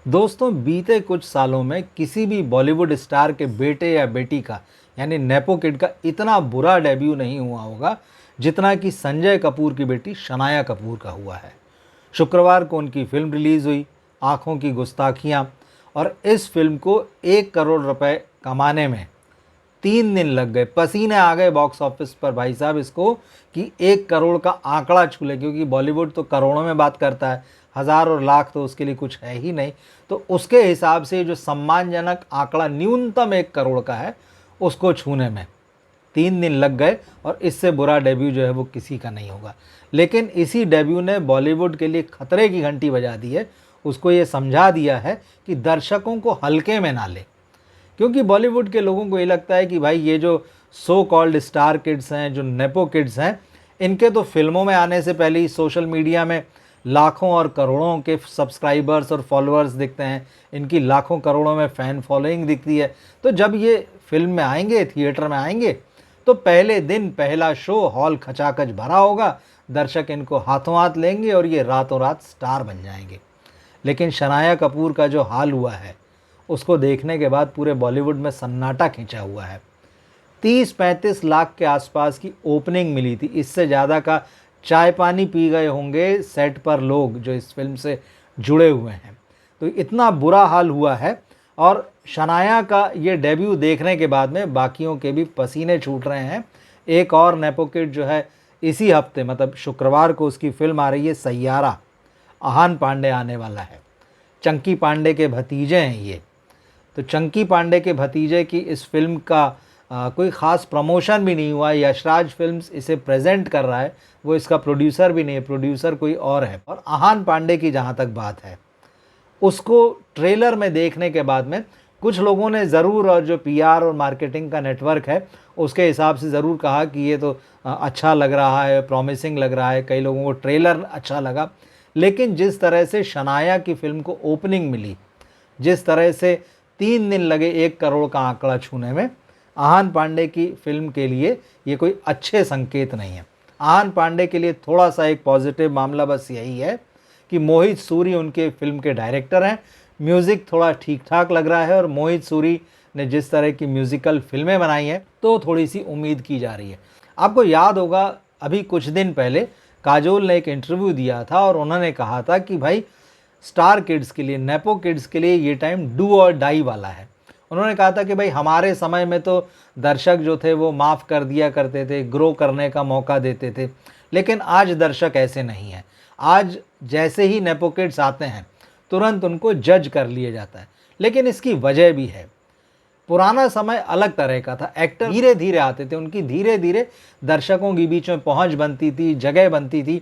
दोस्तों, बीते कुछ सालों में किसी भी बॉलीवुड स्टार के बेटे या बेटी का यानी नेपो किड का इतना बुरा डेब्यू नहीं हुआ होगा जितना कि संजय कपूर की बेटी शनाया कपूर का हुआ है। शुक्रवार को उनकी फिल्म रिलीज़ हुई, आंखों की गुस्ताखियाँ, और इस फिल्म को 1 करोड़ रुपए कमाने में 3 दिन लग गए। पसीने आ गए बॉक्स ऑफिस पर भाई साहब इसको कि 1 करोड़ का आंकड़ा छू ले, क्योंकि बॉलीवुड तो करोड़ों में बात करता है, हज़ार और लाख तो उसके लिए कुछ है ही नहीं। तो उसके हिसाब से जो सम्मानजनक आंकड़ा न्यूनतम 1 करोड़ का है उसको छूने में 3 दिन लग गए, और इससे बुरा डेब्यू जो है वो किसी का नहीं होगा। लेकिन इसी डेब्यू ने बॉलीवुड के लिए खतरे की घंटी बजा दी है, उसको ये समझा दिया है कि दर्शकों को हल्के में ना ले। क्योंकि बॉलीवुड के लोगों को ये लगता है कि भाई ये जो सो कॉल्ड स्टार किड्स हैं, जो नेपो किड्स हैं, इनके तो फिल्मों में आने से पहले ही सोशल मीडिया में लाखों और करोड़ों के सब्सक्राइबर्स और फॉलोअर्स दिखते हैं, इनकी लाखों करोड़ों में फ़ैन फॉलोइंग दिखती है। तो जब ये फिल्म में आएंगे, थिएटर में आएंगे, तो पहले दिन पहला शो हॉल खचाखच भरा होगा, दर्शक इनको हाथों हाथ लेंगे और ये रातों रात स्टार बन जाएंगे। लेकिन शनाया कपूर का जो हाल हुआ है उसको देखने के बाद पूरे बॉलीवुड में सन्नाटा खींचा हुआ है। 30-35 लाख के आसपास की ओपनिंग मिली थी। इससे ज़्यादा का चाय पानी पी गए होंगे सेट पर लोग जो इस फिल्म से जुड़े हुए हैं। तो इतना बुरा हाल हुआ है, और शनाया का ये डेब्यू देखने के बाद में बाकियों के भी पसीने छूट रहे हैं। एक और नेपो किड जो है इसी हफ्ते मतलब शुक्रवार को उसकी फिल्म आ रही है सैयारा। आहान पांडे आने वाला है, चंकी पांडे के भतीजे हैं ये। तो चंकी पांडे के भतीजे की इस फिल्म का कोई ख़ास प्रमोशन भी नहीं हुआ। यशराज फिल्म्स इसे प्रेजेंट कर रहा है, वो इसका प्रोड्यूसर भी नहीं है, प्रोड्यूसर कोई और है। और आहान पांडे की जहाँ तक बात है, उसको ट्रेलर में देखने के बाद में कुछ लोगों ने ज़रूर, और जो पीआर और मार्केटिंग का नेटवर्क है उसके हिसाब से ज़रूर कहा कि ये तो अच्छा लग रहा है, प्रॉमिसिंग लग रहा है। कई लोगों को ट्रेलर अच्छा लगा। लेकिन जिस तरह से शनाया की फ़िल्म को ओपनिंग मिली, जिस तरह से 3 दिन लगे 1 करोड़ का आंकड़ा छूने में, आहान पांडे की फिल्म के लिए ये कोई अच्छे संकेत नहीं है। आहान पांडे के लिए थोड़ा सा एक पॉजिटिव मामला बस यही है कि मोहित सूरी उनके फिल्म के डायरेक्टर हैं। म्यूज़िक थोड़ा ठीक ठाक लग रहा है, और मोहित सूरी ने जिस तरह की म्यूज़िकल फिल्में बनाई हैं तो थोड़ी सी उम्मीद की जा रही है। आपको याद होगा अभी कुछ दिन पहले काजोल ने एक इंटरव्यू दिया था और उन्होंने कहा था कि भाई स्टार किड्स के लिए, नेपो किड्स के लिए ये टाइम डू और डाई वाला है। उन्होंने कहा था कि भाई हमारे समय में तो दर्शक जो थे वो माफ़ कर दिया करते थे, ग्रो करने का मौका देते थे, लेकिन आज दर्शक ऐसे नहीं हैं। आज जैसे ही नेपो किड्स आते हैं तुरंत उनको जज कर लिया जाता है। लेकिन इसकी वजह भी है। पुराना समय अलग तरह का था, एक्टर धीरे धीरे आते थे, उनकी धीरे धीरे दर्शकों के बीच में पहुंच बनती थी, जगह बनती थी।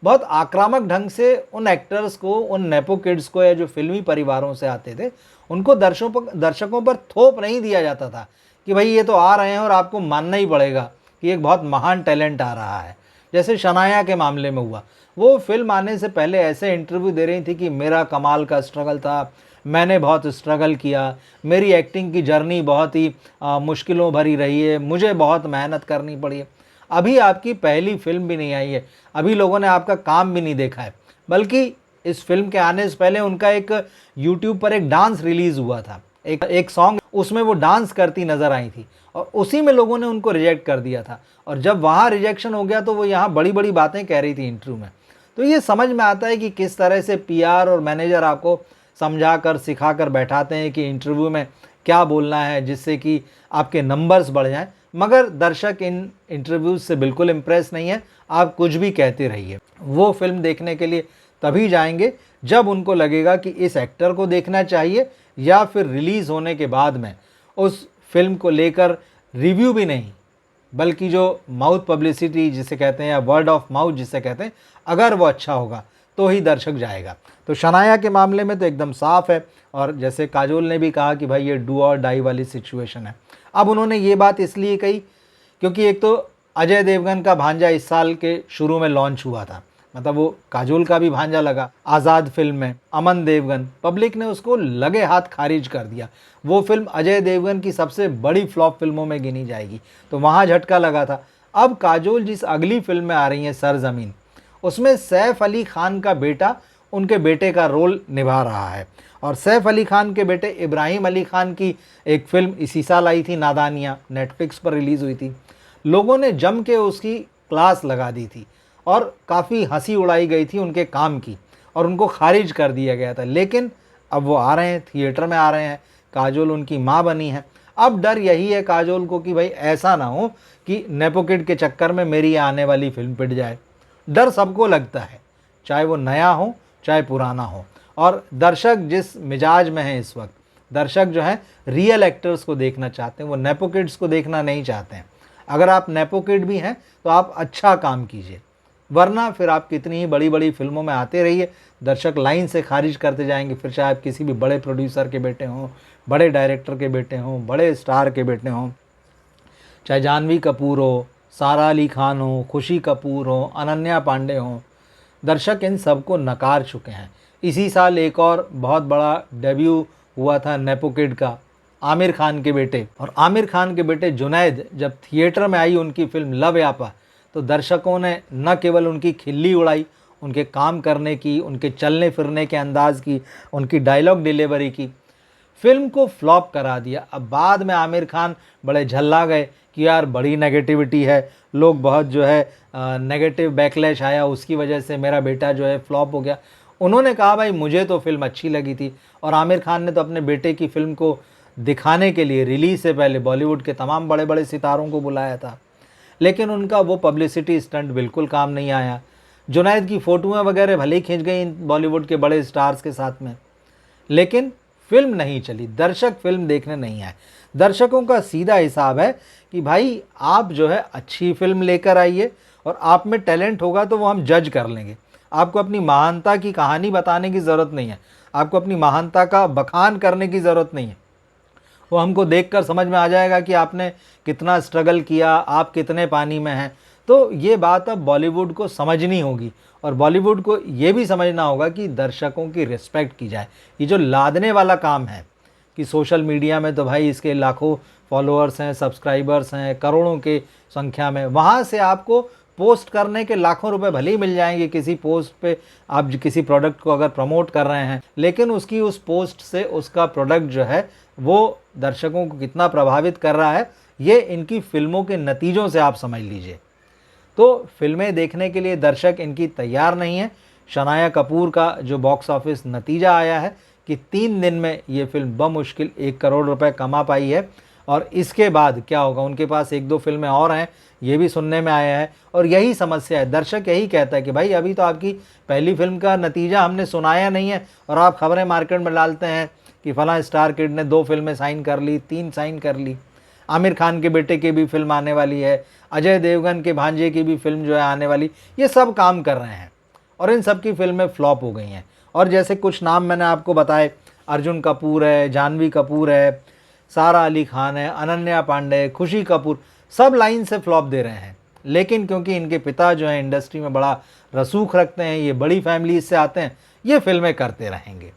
बहुत आक्रामक ढंग से उन एक्टर्स को, उन नेपो किड्स को, या जो फिल्मी परिवारों से आते थे, उनको दर्शकों पर थोप नहीं दिया जाता था कि भाई ये तो आ रहे हैं और आपको मानना ही पड़ेगा कि एक बहुत महान टैलेंट आ रहा है। जैसे शनाया के मामले में हुआ, वो फिल्म आने से पहले ऐसे इंटरव्यू दे रही थी कि मेरा कमाल का स्ट्रगल था, मैंने बहुत स्ट्रगल किया, मेरी एक्टिंग की जर्नी बहुत ही मुश्किलों भरी रही है, मुझे बहुत मेहनत करनी पड़ी है। अभी आपकी पहली फिल्म भी नहीं आई है, अभी लोगों ने आपका काम भी नहीं देखा है। बल्कि इस फिल्म के आने से पहले उनका एक यूट्यूब पर एक डांस रिलीज़ हुआ था, एक सॉन्ग, उसमें वो डांस करती नज़र आई थी, और उसी में लोगों ने उनको रिजेक्ट कर दिया था। और जब वहाँ रिजेक्शन हो गया तो वो यहाँ बड़ी बड़ी बातें कह रही थी इंटरव्यू में। तो ये समझ में आता है कि किस तरह से पीआर और मैनेजर आपको समझा कर, सिखा कर बैठाते हैं कि इंटरव्यू में क्या बोलना है जिससे कि आपके नंबर्स बढ़ जाएं। मगर दर्शक इन इंटरव्यूज़ से बिल्कुल इम्प्रेस नहीं है। आप कुछ भी कहते रहिए, वो फिल्म देखने के लिए तभी जाएंगे जब उनको लगेगा कि इस एक्टर को देखना चाहिए, या फिर रिलीज़ होने के बाद में उस फिल्म को लेकर रिव्यू भी नहीं, बल्कि जो माउथ पब्लिसिटी जिसे कहते हैं, या वर्ड ऑफ माउथ जिसे कहते हैं, अगर वो अच्छा होगा तो ही दर्शक जाएगा। तो शनाया के मामले में तो एकदम साफ है, और जैसे काजोल ने भी कहा कि भाई ये डू और डाई वाली सिचुएशन है। अब उन्होंने ये बात इसलिए कही क्योंकि एक तो अजय देवगन का भांजा इस साल के शुरू में लॉन्च हुआ था, मतलब वो काजोल का भी भांजा लगा आज़ाद फिल्म में, अमन देवगन। पब्लिक ने उसको लगे हाथ खारिज कर दिया। वो फिल्म अजय देवगन की सबसे बड़ी फ्लॉप फिल्मों में गिनी जाएगी, तो वहाँ झटका लगा था। अब काजोल जिस अगली फिल्म में आ रही हैं, सरजमीन, उसमें सैफ अली खान का बेटा उनके बेटे का रोल निभा रहा है, और सैफ अली खान के बेटे इब्राहिम अली खान की एक फ़िल्म इसी साल आई थी, नादानियाँ, नेटफ्लिक्स पर रिलीज़ हुई थी। लोगों ने जम के उसकी क्लास लगा दी थी और काफ़ी हंसी उड़ाई गई थी उनके काम की और उनको खारिज कर दिया गया था। लेकिन अब वो आ रहे हैं, थिएटर में आ रहे हैं, काजोल उनकी माँ बनी है। अब डर यही है काजोल को कि भाई ऐसा ना हो कि नेपो किड के चक्कर में मेरी आने वाली फिल्म पिट जाए। डर सबको लगता है, चाहे वो नया हो चाहे पुराना हो। और दर्शक जिस मिजाज में है इस वक्त, दर्शक जो है रियल एक्टर्स को देखना चाहते हैं, वो नेपो किड्स को देखना नहीं चाहते हैं। अगर आप नेपो किड भी हैं तो आप अच्छा काम कीजिए, वरना फिर आप कितनी ही बड़ी बड़ी फिल्मों में आते रहिए, दर्शक लाइन से खारिज करते जाएंगे। फिर चाहे आप किसी भी बड़े प्रोड्यूसर के बेटे हों, बड़े डायरेक्टर के बेटे हों, बड़े स्टार के बेटे हों, चाहे जानवी कपूर हो, सारा अली खान हो, खुशी कपूर हो, अनन्या पांडे हो, दर्शक इन सबको नकार चुके हैं। इसी साल एक और बहुत बड़ा डेब्यू हुआ था नेपो किड का, आमिर खान के बेटे। और आमिर खान के बेटे जुनैद जब थिएटर में आई उनकी फिल्म लव यापा, तो दर्शकों ने न केवल उनकी खिल्ली उड़ाई, उनके काम करने की, उनके चलने फिरने के अंदाज़ की, उनकी डायलॉग डिलीवरी की, फिल्म को फ्लॉप करा दिया। अब बाद में आमिर खान बड़े झल्ला गए कि यार बड़ी नेगेटिविटी है, लोग बहुत जो है नेगेटिव बैकलैश आया, उसकी वजह से मेरा बेटा जो है फ्लॉप हो गया। उन्होंने कहा भाई मुझे तो फिल्म अच्छी लगी थी, और आमिर खान ने तो अपने बेटे की फ़िल्म को दिखाने के लिए रिलीज़ से पहले बॉलीवुड के तमाम बड़े बड़े सितारों को बुलाया था, लेकिन उनका वो पब्लिसिटी स्टंट बिल्कुल काम नहीं आया। जुनैद की फ़ोटोएँ वगैरह भले ही खींच गई बॉलीवुड के बड़े स्टार्स के साथ में, लेकिन फिल्म नहीं चली, दर्शक फिल्म देखने नहीं आए। दर्शकों का सीधा हिसाब है कि भाई आप जो है अच्छी फिल्म लेकर आइए, और आप में टैलेंट होगा तो वो हम जज कर लेंगे। आपको अपनी महानता की कहानी बताने की ज़रूरत नहीं है, आपको अपनी महानता का बखान करने की ज़रूरत नहीं है। वो हमको देखकर समझ में आ जाएगा कि आपने कितना स्ट्रगल किया, आप कितने पानी में हैं। तो ये बात अब बॉलीवुड को समझनी होगी, और बॉलीवुड को ये भी समझना होगा कि दर्शकों की रिस्पेक्ट की जाए। ये जो लादने वाला काम है कि सोशल मीडिया में तो भाई इसके लाखों फॉलोअर्स हैं, सब्सक्राइबर्स हैं, करोड़ों के संख्या में, वहाँ से आपको पोस्ट करने के लाखों रुपए भले ही मिल जाएंगे। किसी पोस्ट पे आप किसी प्रोडक्ट को अगर प्रमोट कर रहे हैं, लेकिन उसकी उस पोस्ट से उसका प्रोडक्ट जो है वो दर्शकों को कितना प्रभावित कर रहा है, ये इनकी फिल्मों के नतीजों से आप समझ लीजिए। तो फिल्में देखने के लिए दर्शक इनकी तैयार नहीं है। शनाया कपूर का जो बॉक्स ऑफिस नतीजा आया है कि 3 दिन में ये फिल्म बमुश्किल 1 करोड़ रुपए कमा पाई है, और इसके बाद क्या होगा, उनके पास 1-2 फिल्में और हैं, ये भी सुनने में आया है। और यही समस्या है, दर्शक यही कहता है कि भाई अभी तो आपकी पहली फिल्म का नतीजा हमने सुनाया नहीं है, और आप खबरें मार्केट में डालते हैं कि फ़लाँ स्टार किड ने 2 फिल्में साइन कर ली, 3 साइन कर ली, आमिर खान के बेटे की भी फिल्म आने वाली है, अजय देवगन के भांजे की भी फिल्म जो है आने वाली, ये सब काम कर रहे हैं, और इन सब की फिल्में फ्लॉप हो गई हैं। और जैसे कुछ नाम मैंने आपको बताए, अर्जुन कपूर है, जानवी कपूर है, सारा अली खान है, अनन्या पांडे, खुशी कपूर, सब लाइन से फ्लॉप दे रहे हैं। लेकिन क्योंकि इनके पिता जो है इंडस्ट्री में बड़ा रसूख रखते हैं, ये बड़ी फैमिलीज से आते हैं, ये फिल्में करते रहेंगे।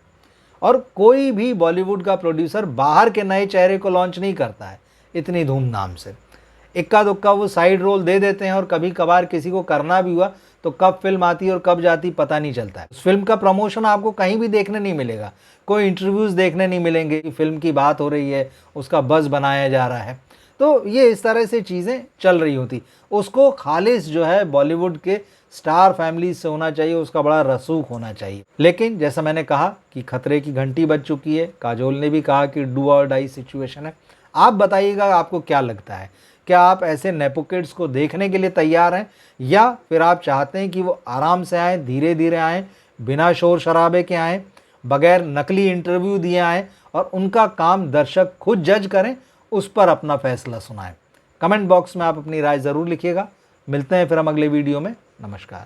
और कोई भी बॉलीवुड का प्रोड्यूसर बाहर के नए चेहरे को लॉन्च नहीं करता है इतनी धूमधाम से। इक्का दुक्का वो साइड रोल दे देते हैं, और कभी कभार किसी को करना भी हुआ तो कब फिल्म आती है और कब जाती पता नहीं चलता है। उस फिल्म का प्रमोशन आपको कहीं भी देखने नहीं मिलेगा, कोई इंटरव्यूज़ देखने नहीं मिलेंगे कि फिल्म की बात हो रही है, उसका बज़ बनाया जा रहा है। तो ये इस तरह से चीज़ें चल रही होती। उसको खालिस जो है बॉलीवुड के स्टार फैमिली से होना चाहिए, उसका बड़ा रसूख होना चाहिए। लेकिन जैसा मैंने कहा कि खतरे की घंटी बज चुकी है, काजोल ने भी कहा कि डू और डाई सिचुएशन है। आप बताइएगा आपको क्या लगता है, क्या आप ऐसे नेपो किड्स को देखने के लिए तैयार हैं, या फिर आप चाहते हैं कि वो आराम से आएँ, धीरे धीरे आएँ, बिना शोर शराबे के आएँ, बगैर नकली इंटरव्यू दिए आएँ, और उनका काम दर्शक खुद जज करें, उस पर अपना फैसला सुनाएं। कमेंट बॉक्स में आप अपनी राय ज़रूर लिखिएगा। मिलते हैं फिर हम अगले वीडियो में। नमस्कार।